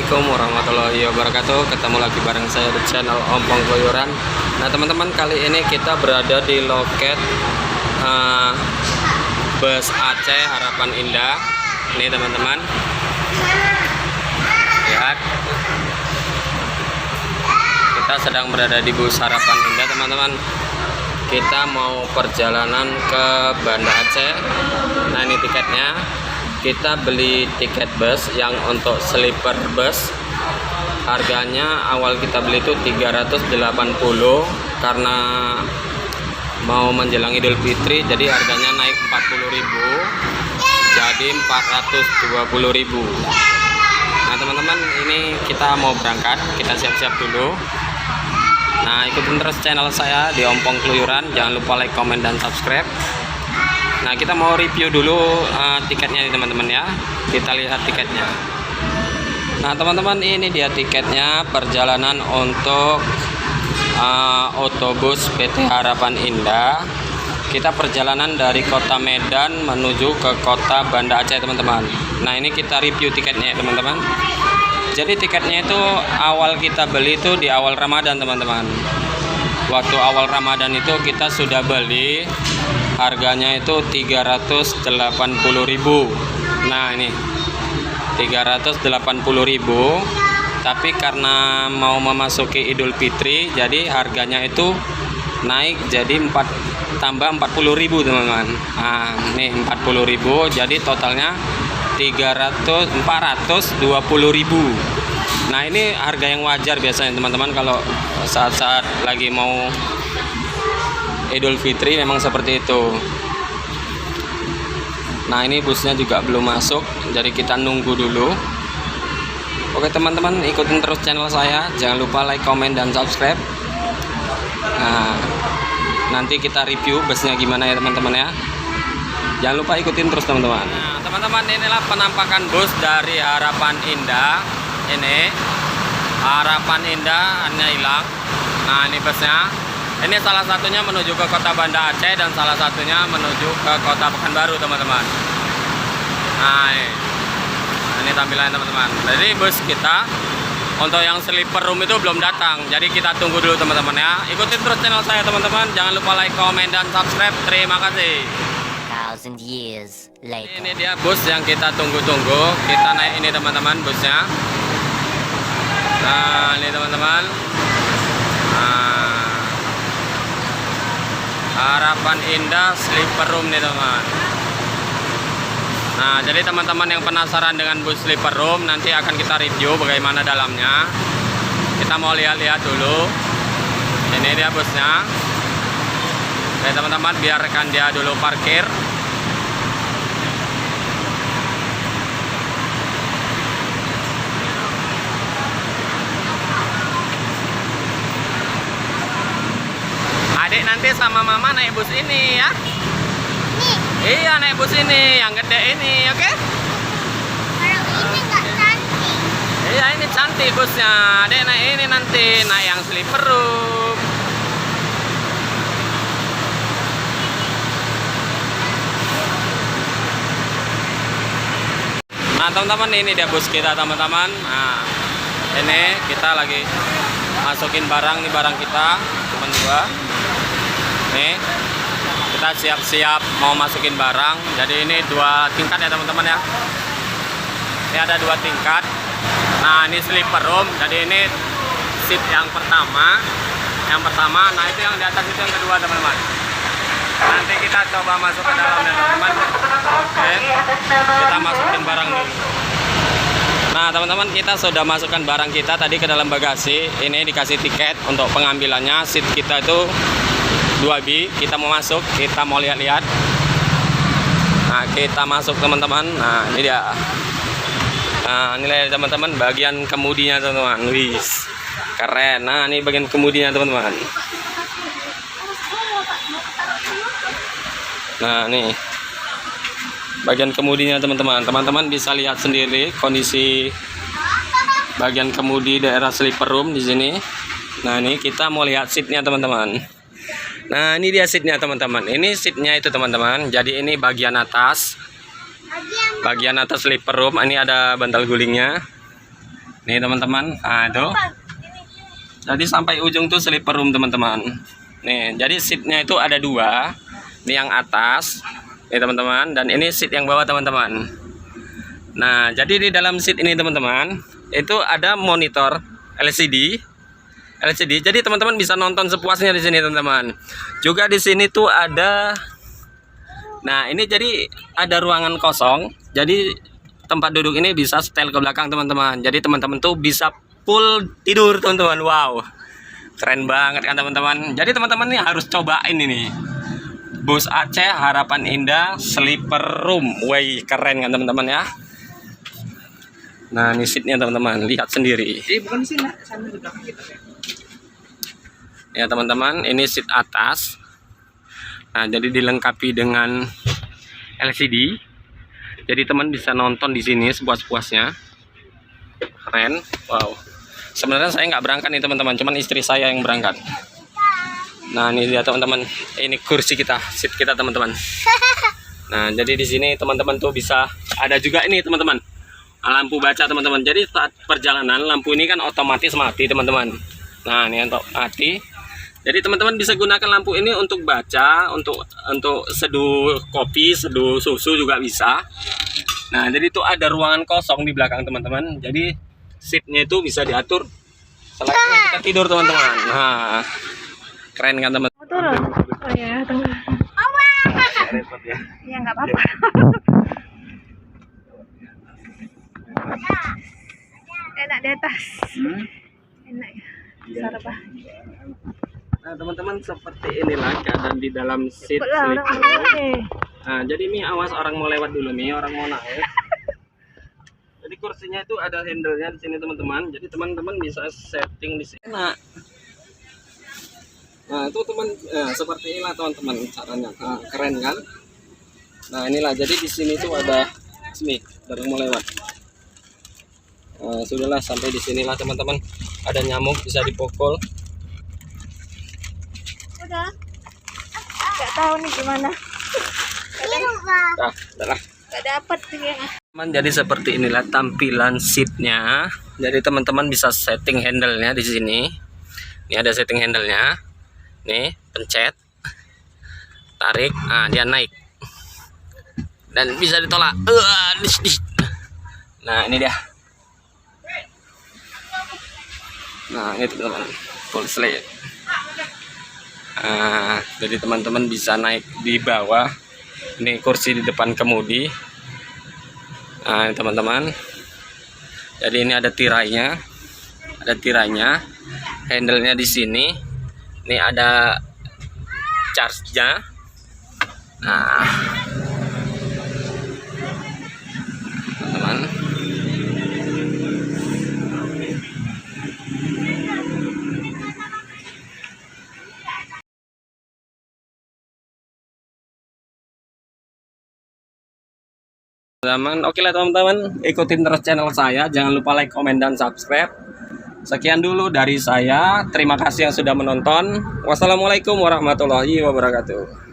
Assalamualaikum warahmatullahi wabarakatuh. Ketemu lagi bareng saya di channel Ompong Keluyuran. Nah teman-teman, kali ini kita berada di loket bus Aceh Harapan Indah. Ini teman-teman, lihat, kita sedang berada di bus Harapan Indah teman-teman. Kita mau perjalanan ke Banda Aceh. Nah ini tiketnya. Kita beli tiket bus yang untuk sleeper bus. Harganya awal kita beli itu 380, karena mau menjelang Idul Fitri jadi harganya naik 40.000 jadi 420.000. Nah teman-teman, ini kita mau berangkat, kita siap-siap dulu. Nah ikutin terus channel saya di Ompong Keluyuran, jangan lupa like, comment, dan subscribe. Nah kita mau review dulu tiketnya nih teman-teman ya. Kita lihat tiketnya. Nah teman-teman, ini dia tiketnya perjalanan untuk otobus PT Harapan Indah. Kita perjalanan dari kota Medan menuju ke kota Banda Aceh teman-teman. Nah ini kita review tiketnya ya teman-teman. Jadi tiketnya itu awal kita beli itu di awal Ramadan teman-teman. Waktu awal Ramadan itu kita sudah beli, harganya itu 380.000. Nah ini 380.000, tapi karena mau memasuki Idul Fitri jadi harganya itu naik jadi tambah 40.000 teman-teman. Nah ini 40.000 jadi totalnya 420.000. Nah ini harga yang wajar biasanya teman-teman kalau saat-saat lagi mau Idul Fitri, memang seperti itu. Nah ini busnya juga belum masuk, jadi kita nunggu dulu. Oke teman-teman, ikutin terus channel saya, jangan lupa like, comment, dan subscribe. Nah nanti kita review busnya gimana ya teman-teman ya. Jangan lupa ikutin terus teman-teman. Nah teman-teman, inilah penampakan bus dari Harapan Indah. Ini Harapan Indah hanya hilang. Nah ini busnya. Ini salah satunya menuju ke kota Banda Aceh dan salah satunya menuju ke kota Pekanbaru teman-teman. Nah ini tampilannya teman-teman. Jadi bus kita untuk yang sleeper room itu belum datang, jadi kita tunggu dulu teman-teman ya. Ikutin terus channel saya teman-teman, jangan lupa like, comment, dan subscribe. Terima kasih. 1000 years later. Ini dia bus yang kita tunggu-tunggu. Kita naik ini teman-teman busnya. Nah ini teman-teman, Harapan Indah sleeper room nih teman. Nah jadi teman-teman yang penasaran dengan bus sleeper room, nanti akan kita review bagaimana dalamnya. Kita mau lihat-lihat dulu. Ini dia busnya. Oke teman-teman, biarkan dia dulu parkir. Adik nanti sama mama naik bus ini ya. Iya, naik bus ini yang gede ini, oke? Kalau ini nggak cantik. Iya, ini cantik busnya. Adik naik ini nanti, naik yang sleeper room. Nah teman-teman, ini dia bus kita teman-teman. Nah ini kita lagi masukin barang, nih barang kita cuma 2. Nih kita siap-siap mau masukin barang. Jadi ini 2 tingkat ya teman-teman ya. Ini ada 2 tingkat. Nah ini sleeper room. Jadi ini seat yang pertama. Nah itu yang di atas itu yang kedua teman-teman. Nanti kita coba masuk ke dalamnya teman-teman. Oke, kita masukin barang dulu. Nah teman-teman, kita sudah masukkan barang kita tadi ke dalam bagasi. Ini dikasih tiket untuk pengambilannya. Seat kita itu 2B. Kita mau masuk, kita mau lihat-lihat. Nah kita masuk teman-teman. Nah ini dia. Nah ini teman-teman bagian kemudinya teman-teman. Wis keren. Nah ini bagian kemudinya teman-teman. Nah nih bagian kemudinya teman-teman. Teman-teman bisa lihat sendiri kondisi bagian kemudi daerah sleeper room di sini. Nah ini kita mau lihat seatnya teman-teman. Nah ini dia seatnya teman-teman. Ini seatnya itu teman-teman. Jadi ini bagian atas sleeper room. Ini ada bantal gulingnya. Nih teman-teman, nah itu. Jadi sampai ujung tuh sleeper room teman-teman. Nih, jadi seatnya itu ada 2. Ini yang atas, nih teman-teman, dan ini seat yang bawah teman-teman. Nah, jadi di dalam seat ini teman-teman, itu ada monitor LCD. Jadi teman-teman bisa nonton sepuasnya di sini teman-teman. Juga di sini tuh ada, nah ini jadi ada ruangan kosong. Jadi tempat duduk ini bisa setel ke belakang teman-teman. Jadi teman-teman tuh bisa full tidur teman-teman. Wow, keren banget kan teman-teman. Jadi teman-teman nih harus cobain ini bus Aceh Harapan Indah sleeper room. Wih, keren kan teman-teman ya. Nah, ini seatnya teman-teman, lihat sendiri. Bukan di sini, sana di belakang kita. Ya teman-teman, ini seat atas. Nah, jadi dilengkapi dengan LCD. Jadi teman bisa nonton di sini sepuas-puasnya. Keren. Wow. Sebenarnya saya nggak berangkat nih teman-teman, cuman istri saya yang berangkat. Nah, ini dia teman-teman. Ini kursi kita, seat kita teman-teman. Nah, jadi di sini teman-teman tuh bisa ada juga ini teman-teman. Lampu baca teman-teman. Jadi saat perjalanan lampu ini kan otomatis mati teman-teman. Nah, ini untuk mati. Jadi teman-teman bisa gunakan lampu ini untuk baca, untuk seduh kopi, seduh susu juga bisa. Nah, jadi itu ada ruangan kosong di belakang teman-teman. Jadi seatnya itu bisa diatur selayaknya kita tidur teman-teman. Nah, keren kan teman-teman? Turun. Oh ya, tunggu. Repot ya. Ya nggak apa-apa. Enak di atas. Enak ya. Sarabah. Nah, teman-teman seperti inilah keadaan di dalam seat Ikutlah orang sleeper. lewat nih. Nah, jadi Mi awas orang mau lewat dulu Mi, orang mau naik. Jadi kursinya itu ada handle-nya di sini teman-teman. Jadi teman-teman bisa setting di sini. Nah, itu seperti inilah teman-teman caranya. Nah, keren kan? Nah, inilah jadi di sini tuh ada Mi, orang mau lewat. Nah, sudahlah sampai di sinilah teman-teman. Ada nyamuk bisa dipukul. Udah. Nggak tahu nih gimana. Nah, udahlah. Nggak dapat sih ya. Teman, jadi seperti inilah tampilan seatnya. Jadi teman-teman bisa setting handle-nya di sini. Ini ada setting handle-nya. Nih, pencet, tarik, nah dia naik. Dan bisa ditolak. Nah, ini dia. Nah, ini teman-teman, full slide. Nah, jadi teman-teman bisa naik di bawah. Ini kursi di depan kemudi. Nah, teman-teman. Jadi ini ada tirainya. Handle-nya di sini. Ini ada charge-nya. Nah, teman-teman. Oke lah teman-teman, ikutin terus channel saya, jangan lupa like, komen, dan subscribe. Sekian dulu dari saya, terima kasih yang sudah menonton. Wassalamualaikum warahmatullahi wabarakatuh.